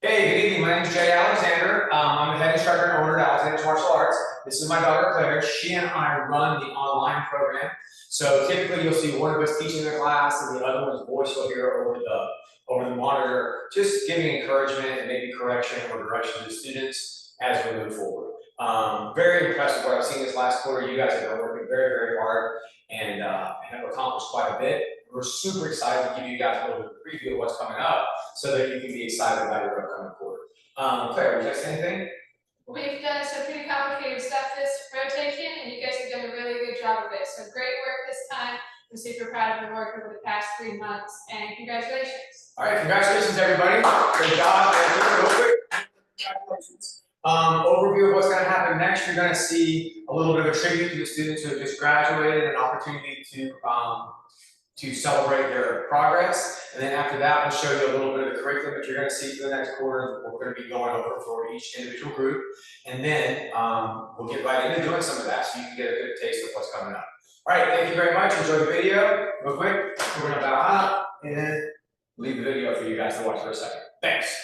Hey, good evening. My name is Jay Alexander. I'm the head instructor and owner at Alexander's Martial Arts. This is my daughter Claire. She and I run the online program. So typically you'll see one of us teaching the class and the other one's voice you'll hear over the monitor, just giving encouragement and maybe correction or direction to the students as we move forward. Very impressed with what I've seen this last quarter. You guys have been working very, very hard and have accomplished quite a bit. We're super excited to give you guys a little bit of a preview of what's coming up so that you can be excited about your upcoming quarter. Claire, would you like to say anything? We've done some pretty complicated stuff this rotation, and you guys have done a really good job of it. So great work this time. I'm super proud of the work over the past 3 months, and congratulations. All right, congratulations, everybody. Good job. Real quick, congratulations. Overview of what's going to happen next. You're going to see a little bit of a tribute to the students who have just graduated, an opportunity to celebrate their progress. And then after that, we'll show you a little bit of the curriculum that you're going to see for the next quarter. We're going to be going over for each individual group. And then we'll get right into doing some of that so you can get a good taste of what's coming up. All right, thank you very much. Enjoy the video. Real quick, we're going to bow out and leave the video for you guys to watch for a second. Thanks.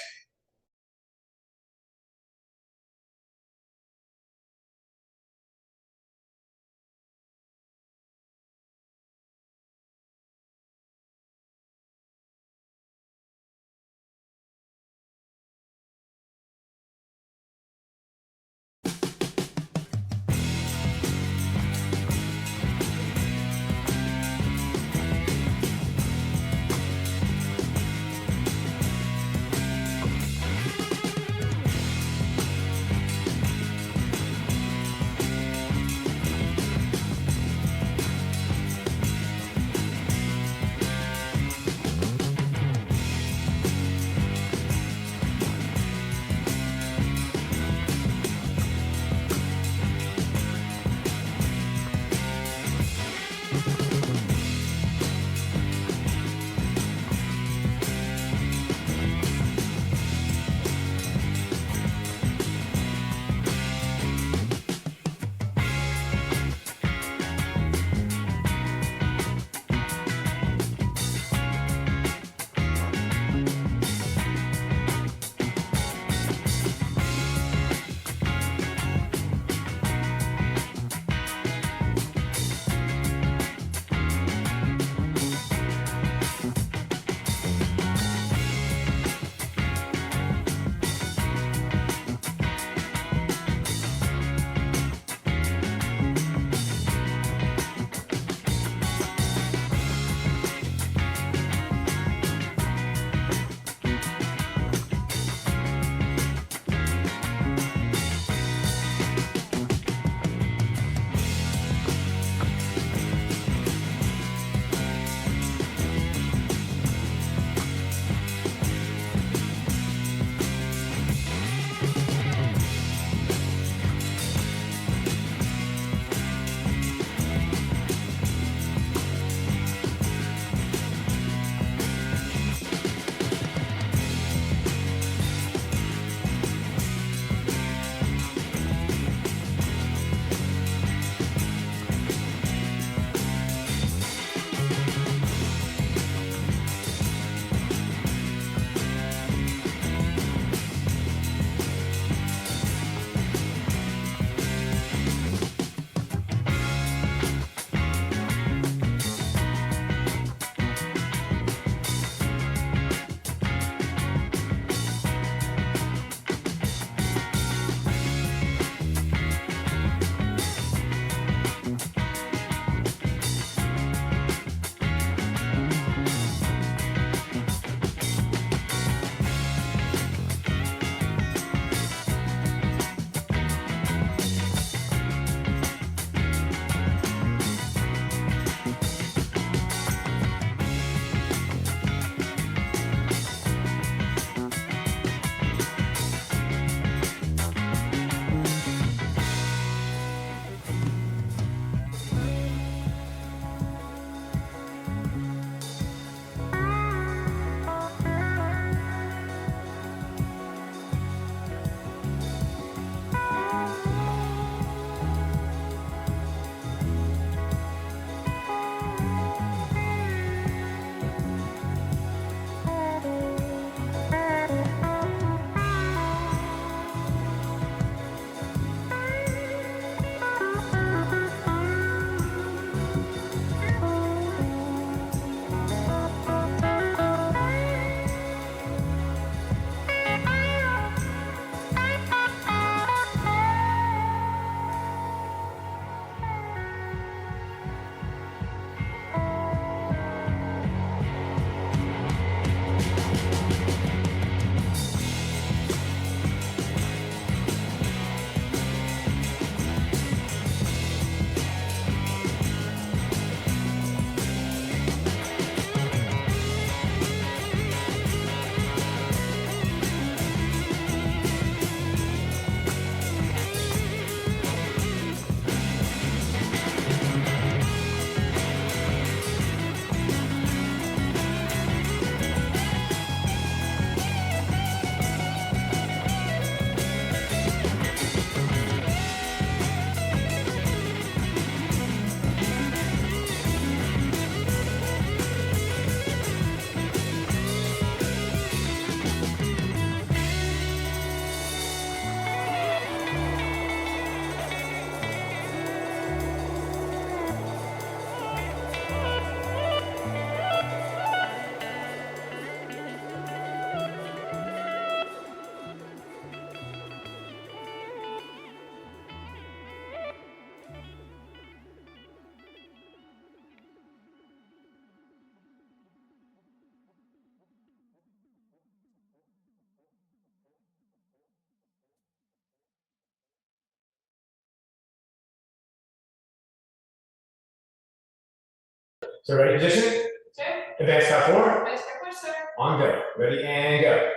So ready, position? Okay. Advance side forward. Nice back push, sir. On go. Ready and go.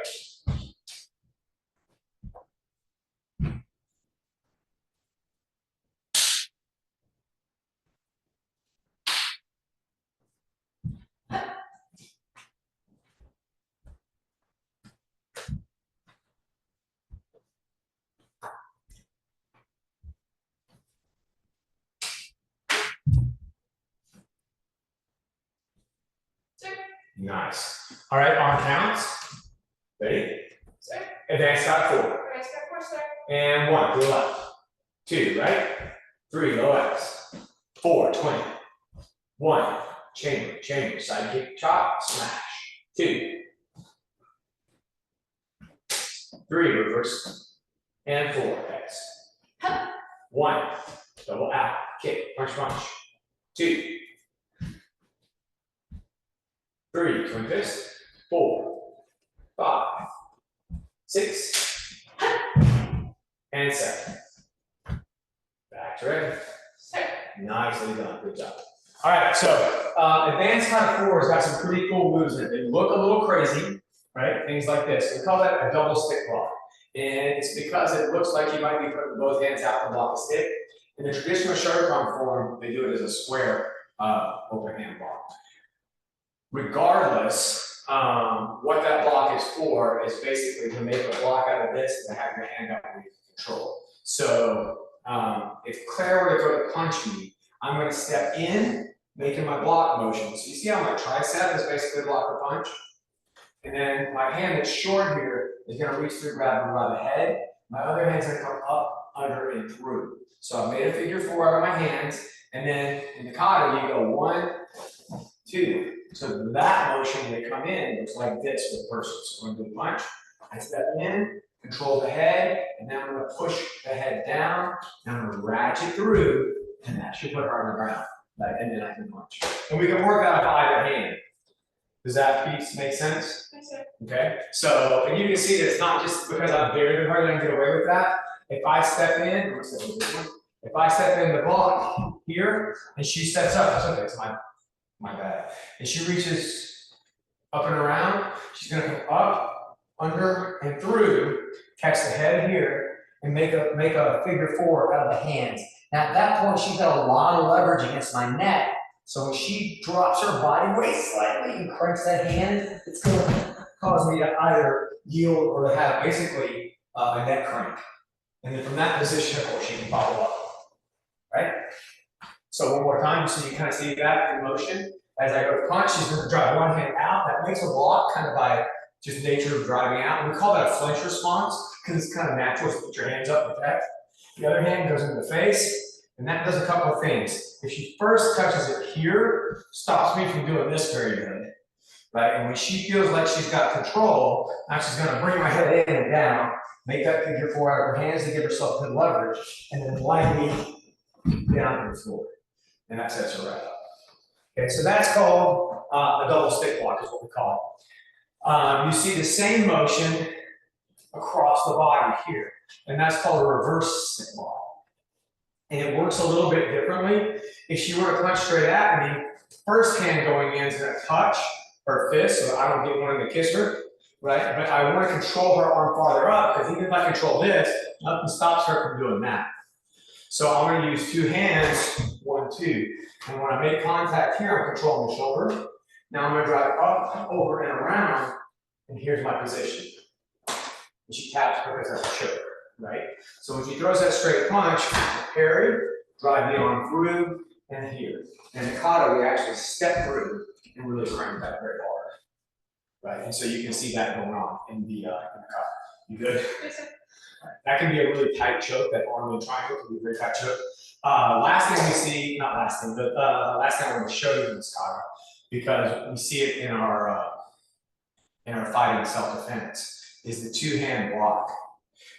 Sir. Nice. All right, arm counts. Ready? Sir. Advance side forward. Nice back push, sir. And 1, to the left. 2, right? 3, low X. 4, 20. 1, chamber, side kick, chop, smash. 2, 3, reverse. And 4, X. 1, double out, kick, punch, punch. 2, 3, twin fist. 4, 5, 6, and 7. Back to ready. Sir. Nicely done, good job. All right, so advanced kind of fours got some pretty cool moves in it. They look a little crazy, right? Things like this. We call that a double stick block. And it's because it looks like you might be putting both hands out to block a stick. In the traditional Shotokan form, they do it as a square open hand block. Regardless, what that block is for is basically to make a block out of this and to have your hand out and control. So if Claire were to go to punch me, I'm going to step in, making my block motion. So you see how my tricep is basically block the punch? And then my hand that's short here is going to reach through, grab me by the head. My other hand's going to come up, under, and through. So I've made a figure 4 out of my hands. And then in the kata, you go 1, 2. So that motion, when they come in, looks like this for the person. So I'm going to do a punch. I step in, control the head, and then I'm going to push the head down. And I'm going to ratchet through, and that should put her on the ground. Right? And then I can punch. And we can work out with either hand. Does that piece make sense? Yes, sir. Okay, so, and you can see that it's not just because I'm bigger than her that I can get away with that. If I step in, if I step in the block here, and she steps up, that's okay, it's my bad. And she reaches up and around, she's gonna come up, under, and through, catch the head here, and make a figure 4 out of the hands. Now at that point, she's got a lot of leverage against my neck. So when she drops her body weight slightly and cranks that hand, it's going to cause me to either yield or to have basically a neck crank. And then from that position, of course, she can follow up, right? So one more time, so you kind of see that in motion. As I go to punch, she's going to drive one hand out. That makes a block kind of by just nature of driving out. And we call that a flinch response because it's kind of natural to put your hands up and protect. The other hand goes into the face. And that does a couple of things. If she first touches it here, stops me from doing this very good, right? And when she feels like she's got control, now she's gonna bring my head in and down, make that figure 4 out of her hands to give herself good leverage, and then lightly down to the floor. And that sets her right up. Okay, so that's called a double stick block is what we call it. You see the same motion across the body here, and that's called a reverse stick block. And it works a little bit differently. If she were to punch straight at me, first hand going in is going to touch her fist, so I don't get one in to kiss her, right? But I want to control her arm farther up, because even if I control this, nothing stops her from doing that. So I'm going to use 2 hands, 1, 2. And when I make contact here, I'm controlling the shoulder. Now I'm going to drive up, over, and around, and here's my position. And she taps because that's a choke. Right? So when she throws that straight punch, parry, drive the arm through, and here. And in the kata, we actually step through and really crank that very hard. Right? And so you can see that going on in the kata. You good? Yes, sir. Right. That can be a really tight choke, that arm in triangle can be a very tight choke. Last thing we see, not last thing, but last thing I want to show you in this kata, because we see it in our fighting self-defense, is the 2-hand block.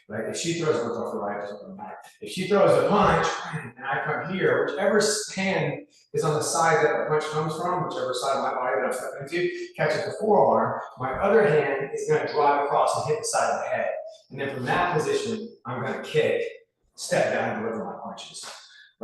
Right? If she throws, we'll go for the right, doesn't matter. If she throws a punch, and I come here, whichever hand is on the side that the punch comes from, whichever side of my body that I'm stepping into, catches the forearm, my other hand is going to drive across and hit the side of the head. And then from that position, I'm going to kick, step down, and deliver my punches.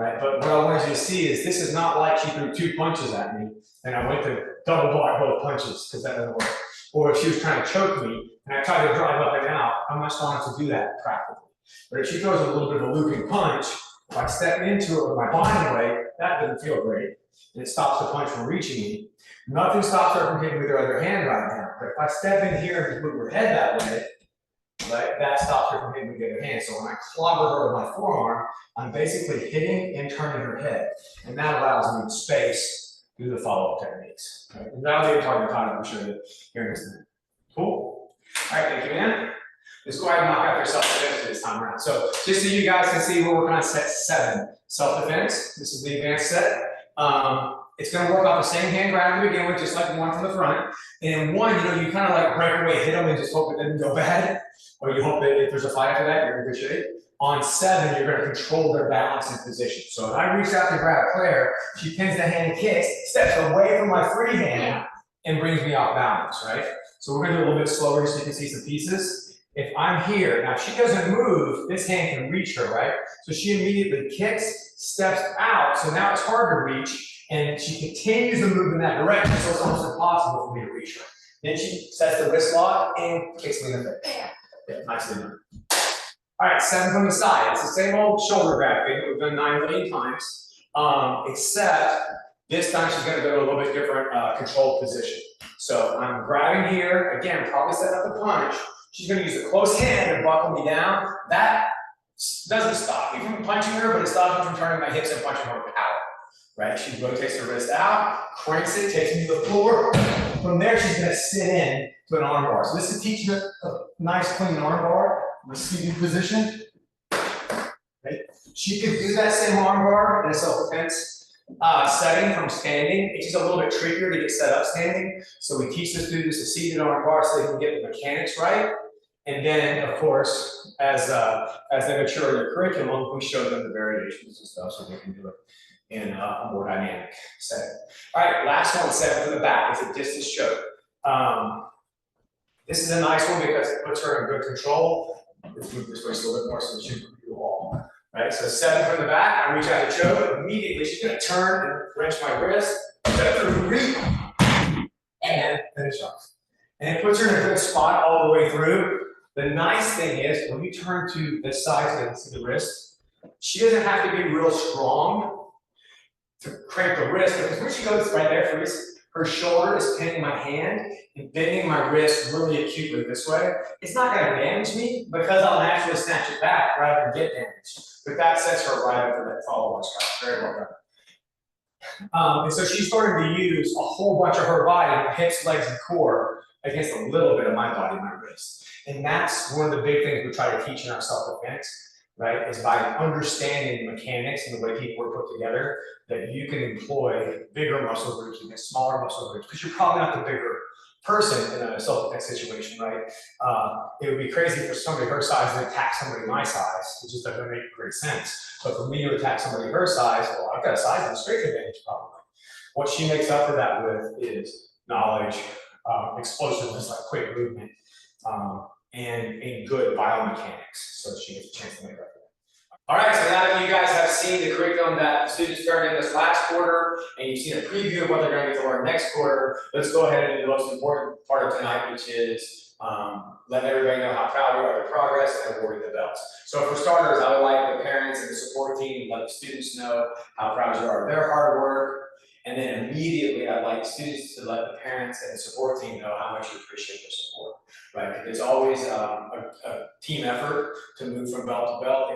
right? But what I wanted you to see is this is not like she threw 2 punches at me and I went to double block both punches, because that doesn't work. Or if she was trying to choke me and I tried to drive up and out, I'm not strong enough to do that practically. But if she throws a little bit of a looping punch, if I step into it with my body weight, that doesn't feel great. And it stops the punch from reaching me. Nothing stops her from hitting with her other hand right now. But if I step in here and move her head that way, right, that stops her from hitting with the other hand. So when I clobber her with my forearm, I'm basically hitting and turning her head. And that allows me to space through the follow-up techniques. Right? And that'll be a target time I'm sure that here in just a minute. Cool. All right, thank you, man. Let's go ahead and knock out their self-defense this time around. So just so you guys can see, we're working on set 7. Self-defense. This is the advanced set. It's going to work off the same hand grab to begin with, just like the one from the front. And in one, you kind of like break away, hit them, and just hope it doesn't go bad. Or you hope that if there's a fight after that, you're in good shape. On 7, you're going to control their balance and position. So if I reach out to grab Claire, she pins the hand and kicks, steps away from my free hand, and brings me off balance, right? So we're going to do a little bit slower so you can see some pieces. If I'm here, now if she doesn't move, this hand can reach her, right? So she immediately kicks, steps out, so now it's hard to reach, and she continues to move in that direction, so it's almost impossible for me to reach her. Then she sets the wrist lock and kicks me in the face. Yeah, nicely done. All right, 7 from the side. It's the same old shoulder grab thing that we've done 9 million times, except this time she's gonna go to a little bit different controlled position. So I'm grabbing here, again, probably setting up the punch. She's going to use a close hand to buckle me down. That doesn't stop me from punching her, but it stops me from turning my hips and punching her with power. Right? She rotates her wrist out, cranks it, takes me to the floor. From there, she's going to sit in to an arm bar. So this is teaching a nice, clean arm bar, the seated position. Right? She could do that same arm bar in a self-defense setting from standing. It's just a little bit trickier to get set up standing. So we teach the students a seated arm bar so they can get the mechanics right. And then, of course, as they mature in their curriculum, we show them the variations and stuff so they can do it in a more dynamic setting. All right, last one, 7 from the back. It's a distance choke. This is a nice one because it puts her in good control. Let's move this way just a little bit more so she can do the wall. Right, so 7 from the back, I reach out to choke, immediately she's going to turn and wrench my wrist, set through reach, and then finish off. And it puts her in a good spot all the way through. The nice thing is, when you turn to the side to the wrist, she doesn't have to be real strong to crank the wrist, because when she goes right there, her shoulder is pinning my hand and bending my wrist really acutely this way. It's not going to damage me because I'll naturally snatch it back rather than get damaged. But that sets her right up for that follow-on shot. Very well done. And so she's starting to use a whole bunch of her body, hips, legs, and core, against a little bit of my body, my wrist. And that's one of the big things we try to teach in our self-defense, right? Is by understanding the mechanics and the way people are put together, that you can employ bigger muscle groups against smaller muscle groups, because you're probably not the bigger person in a self-defense situation, right? It would be crazy for somebody her size to attack somebody my size. It just doesn't make great sense. But for me to attack somebody her size, well, I've got a size and strength advantage probably. What she makes up for that with is knowledge, explosiveness, like quick movement, and good biomechanics. So she gets a chance to make up for that. All right, so now that you guys have seen the curriculum that the students started in this last quarter, and you've seen a preview of what they're going to get to learn next quarter, let's go ahead and do the most important part of tonight, which is letting everybody know how proud we are of their progress and awarding the belts. So for starters, I would like the parents and the support team to let the students know how proud you are of their hard work. And then immediately, I'd like students to let the parents and the support team know how much you appreciate their support, right? It's always a team effort to move from belt to belt.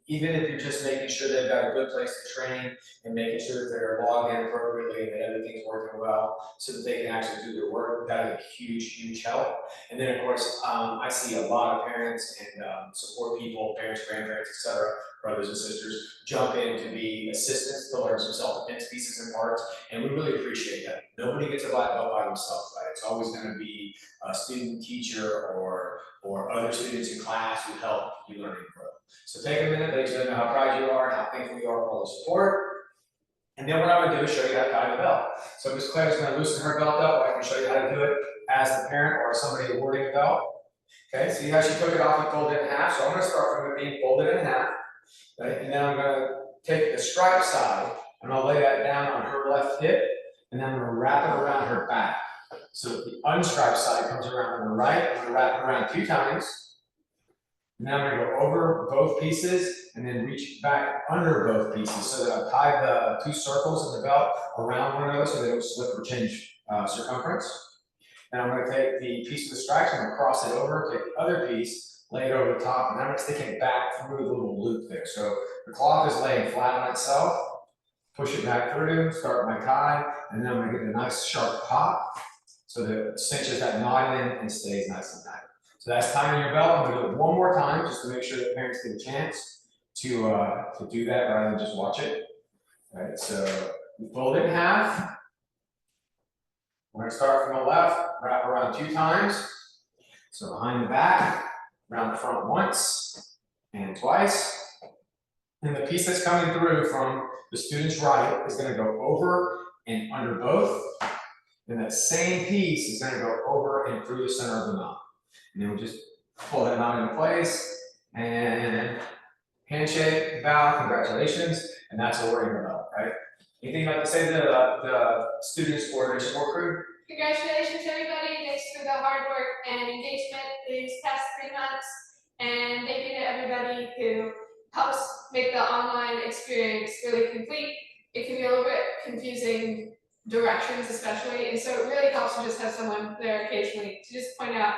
Even if you're just making sure they've got a good place to train and making sure that they're logged in appropriately and that everything's working well so that they can actually do their work, that is a huge, huge help. And then, of course, I see a lot of parents and support people, parents, grandparents, etc., brothers and sisters, jump in to be assistants to learn some self-defense pieces and parts, and we really appreciate that. Nobody gets a black belt by themselves, right? It's always going to be a student, teacher, or other students in class who help you learn and grow. So take a minute, let each other know how proud you are and how thankful you are for all the support. And then what I'm going to do is show you how to tie the belt. So Ms. Claire is going to loosen her belt up, or I can show you how to do it as the parent or somebody awarding a belt. Okay, see how she took it off and folded it in half? So I'm going to start from it being folded in half. Right? And then I'm going to take the stripe side, and I'll lay that down on her left hip, and then I'm gonna wrap it around her back. So the unstriped side comes around on the right, I'm gonna wrap it around 2 times. And then I'm gonna go over both pieces and then reach back under both pieces so that I've tied the 2 circles in the belt around one another so they don't slip or change circumference. And I'm gonna take the piece of the stripes, I'm gonna cross it over, take the other piece, lay it over the top, and I'm gonna stick it back through the little loop there. So the cloth is laying flat on itself, push it back through, start my tie, and then I'm gonna get a nice sharp pop so that it cinches that knot in and stays nice and tight. So that's tying your belt. I'm gonna do it one more time just to make sure that parents get a chance to do that rather than just watch it. All right, so we fold it in half. We're gonna start from the left, wrap around 2 times. So behind the back, around the front once and twice. And the piece that's coming through from the student's right is gonna go over and under both. And that same piece is gonna go over and through the center of the knot. And then we just pull that knot into place and handshake, bow, congratulations, and that's what we're gonna know, right? Anything you'd like to say to the students or their support crew? Congratulations, everybody. Thanks for the hard work and engagement these past 3 months. And thank you to everybody who helps make the online experience really complete. It can be a little bit confusing directions especially, and so it really helps to just have someone there occasionally to just point out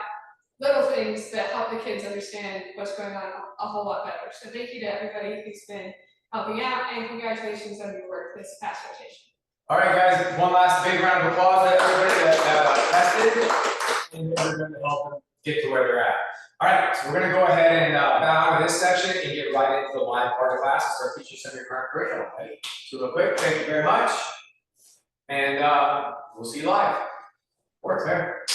little things that help the kids understand what's going on a whole lot better. So thank you to everybody who's been helping out, and congratulations on your work this past rotation. All right, guys, one last big round of applause to everybody that tested and everybody to help them get to where they're at. All right, so we're gonna go ahead and bow out of this section and get right into the live part of class and start teaching some of your current curriculum. Okay? So real quick, thank you very much. And we'll see you live. Work there.